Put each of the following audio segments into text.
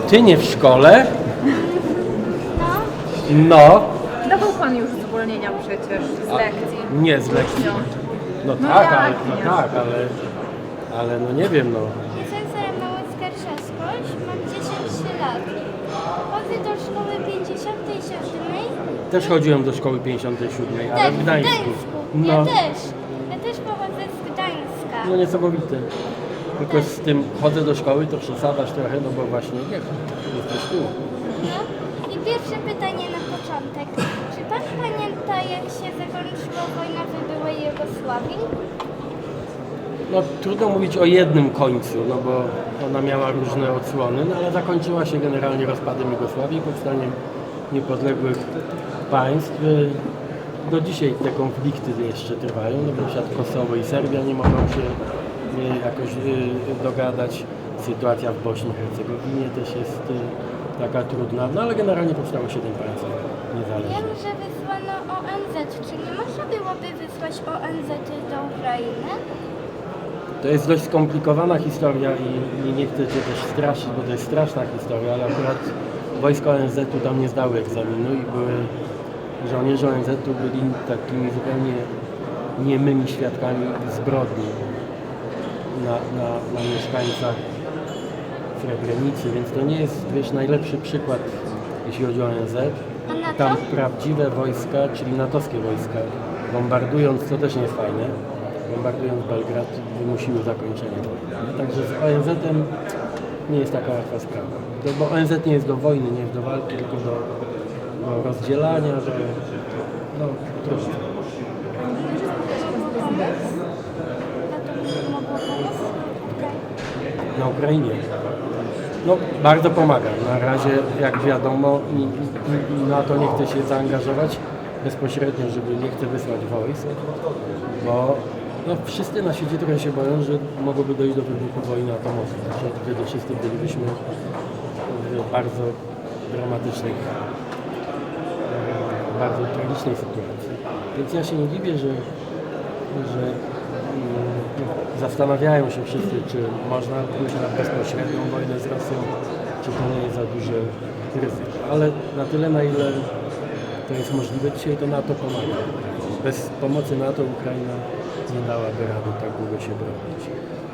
Ty nie w szkole? No. No. Dawał pan już zwolnienia przecież z lekcji. Nie z lekcji. No No tak, jak ale, nie? no tak, ale no nie wiem, no. Jestem Sarah Małecka-Trzaskoś, mam 10 lat. Chodzę do szkoły 57. Też chodziłem do szkoły 57, ale w Gdańsku. Ja No, też. Ja też pochodzę z Gdańska. no niesamowite. Tylko z tym chodzę do szkoły, to przesadasz trochę, no bo właśnie nie, jesteś tu. No. I pierwsze pytanie na początek. Czy pan pamięta, jak się zakończyła wojna w byłej Jugosławii? No trudno mówić o jednym końcu, no bo ona miała różne odsłony, no ale zakończyła się generalnie rozpadem Jugosławii, powstaniem niepodległych państw. Do dzisiaj te konflikty jeszcze trwają, no bo na przykład Kosowo i Serbia nie mogą się jakoś dogadać. Sytuacja w Bośni i Hercegowinie też jest taka trudna, no ale generalnie powstało 7 państw niezależnych. Wiem, że wysłano ONZ. Czy nie można byłoby wysłać ONZ do Ukrainy? To jest dość skomplikowana historia i nie chcę Cię też straszyć, bo to jest straszna historia, ale akurat wojska ONZ-u tam nie zdały egzaminu i żołnierze ONZ-u byli takimi zupełnie niemymi świadkami zbrodni na mieszkańcach Srebrenicy, więc to nie jest, wiesz, najlepszy przykład, jeśli chodzi o ONZ. A NATO? Tam prawdziwe wojska, czyli natowskie wojska, bombardując, co też nie jest fajne, bombardując Belgrad, wymusiły zakończenie wojny. Także z ONZ-em nie jest taka łatwa sprawa. Bo ONZ nie jest do wojny, nie jest do walki, tylko do rozdzielania, że no trudno. Mogło pomóc? Na Ukrainie. No, bardzo pomaga. Na razie, jak wiadomo, NATO nie chce się zaangażować bezpośrednio, żeby nie chce wysłać wojsk, bo no, wszyscy na świecie trochę się boją, że mogłoby dojść do wybuchu wojny atomowej. Że wtedy wszyscy bylibyśmy w bardzo dramatycznej, bardzo tragicznej sytuacji. Więc ja się nie dziwię, że zastanawiają się wszyscy, czy można pójść na bezpośrednią wojnę z Rosją, czy to nie jest za duże ryzyko. Ale na tyle, na ile to jest możliwe dzisiaj, to NATO pomaga. Bez pomocy NATO Ukraina nie dałaby rady tak długo się bronić.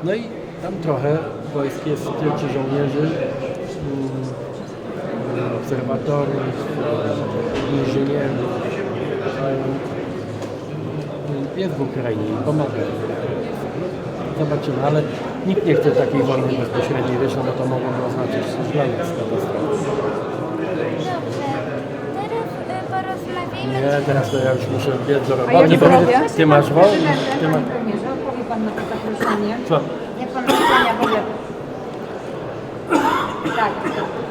No i tam trochę wojsk jest, czy żołnierzy, obserwatorów, inżynierów. Jest w Ukrainie i pomaga. Zobaczymy, ale nikt nie chce takiej wojny bezpośredniej, wiesz, no bo to mogłoby oznaczać dla nas katastrofę. Dobrze. Teraz porozmawiajmy. Nie, teraz to ja już muszę biec do A roboty. jak Bo zdrowie? ty masz wolny? Ty Panie masz... premierze, odpowie pan na to zaproszenie. Co? Jak pan ocenia w ogóle? Tak,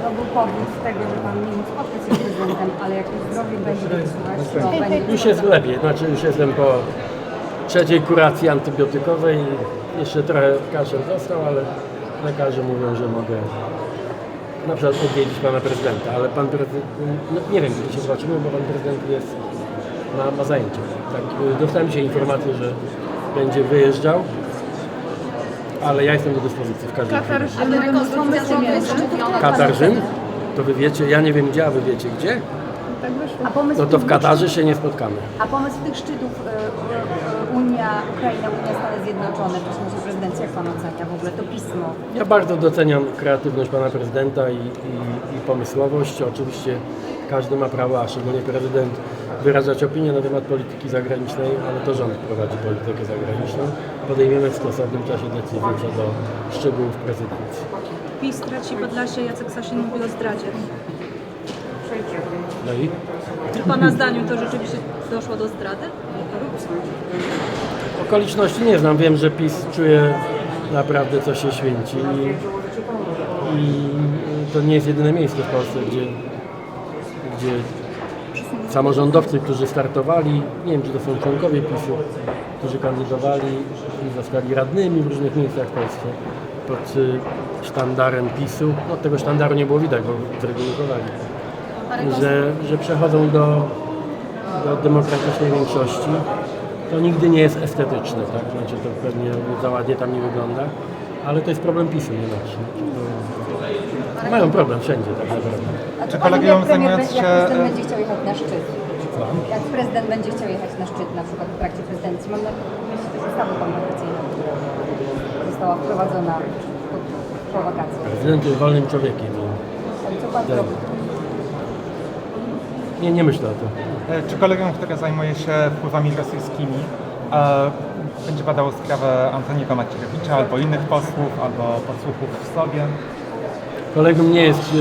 to był powód tego, że pan nie mógł spotkać się z prezydentem, ale jak już zdrowie będzie wysuwać, to będzie... Już jest lepiej, znaczy już jestem po trzeciej kuracji antybiotykowej. Jeszcze trochę kaszel został, ale lekarze mówią, że mogę na przykład odwiedzić pana prezydenta, ale pan prezydent, no nie wiem, kiedy się zobaczymy, bo pan prezydent jest ma zajęcia. Tak, dostałem dzisiaj informację, że będzie wyjeżdżał, ale ja jestem do dyspozycji w każdym Katar, chwili. ale rekonstrukcja Katar, Rzym? To wy wiecie, ja nie wiem gdzie, a wy wiecie gdzie? A pomysł No to w tych Katarze się nie spotkamy. A pomysł tych szczytów Unia, Ukraina, Unia, Stany Zjednoczone, to są prezydencja, jak pan ocenia w ogóle to pismo? Ja bardzo doceniam kreatywność pana prezydenta i pomysłowość. Oczywiście każdy ma prawo, a szczególnie prezydent, wyrażać opinię na temat polityki zagranicznej, ale to rząd prowadzi politykę zagraniczną. Podejmiemy w stosownym czasie decyzję co do szczegółów prezydencji. PiS traci Podlasie, Jacek Sasin mówi o zdradzie. No i Czy pana zdaniem to rzeczywiście doszło do zdrady? okoliczności nie znam. Wiem, że PiS czuje naprawdę, co się święci i to nie jest jedyne miejsce w Polsce, gdzie samorządowcy, którzy startowali, nie wiem, czy to są członkowie PiS-u, którzy kandydowali i zostali radnymi w różnych miejscach w Polsce pod sztandarem PiS-u. No, tego sztandaru nie było widać, bo zregulowali. Że przechodzą do demokratycznej większości, to nigdy nie jest estetyczne, tak? Znaczy to pewnie za ładnie tam nie wygląda, ale to jest problem PiS-u, nie nasz. Mają problem wszędzie tak naprawdę. A Czy czy kolegium jak premier, zajmując jak się, prezydent będzie chciał jechać na szczyt? Jak prezydent będzie chciał jechać na szczyt, na przykład w trakcie prezydencji, mam na myśli też ustawę konwencjonalną, która została wprowadzona po wakacjach. Prezydent jest wolnym człowiekiem. Ale co pan zrobi? Nie myślę o tym. Czy kolegium, które zajmuje się wpływami rosyjskimi, będzie badało sprawę Antoniego Macierewicza albo innych posłów, albo podsłuchów w sobie? Kolegium nie jest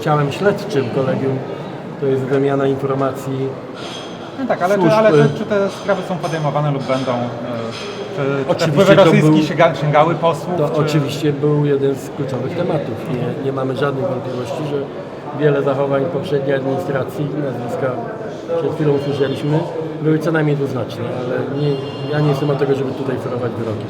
ciałem śledczym. Kolegium to jest wymiana informacji. No tak, ale, Służb, czy te sprawy są podejmowane lub będą? Czy te Oczywiście wpływy to rosyjskie był- sięgały posłów? To czy... oczywiście był jeden z kluczowych tematów. Nie mamy żadnych wątpliwości, że wiele zachowań poprzedniej administracji, nazwiska przed chwilą usłyszeliśmy, były co najmniej dwuznaczne, ale ja nie jestem od tego, żeby tutaj ferować wyroki.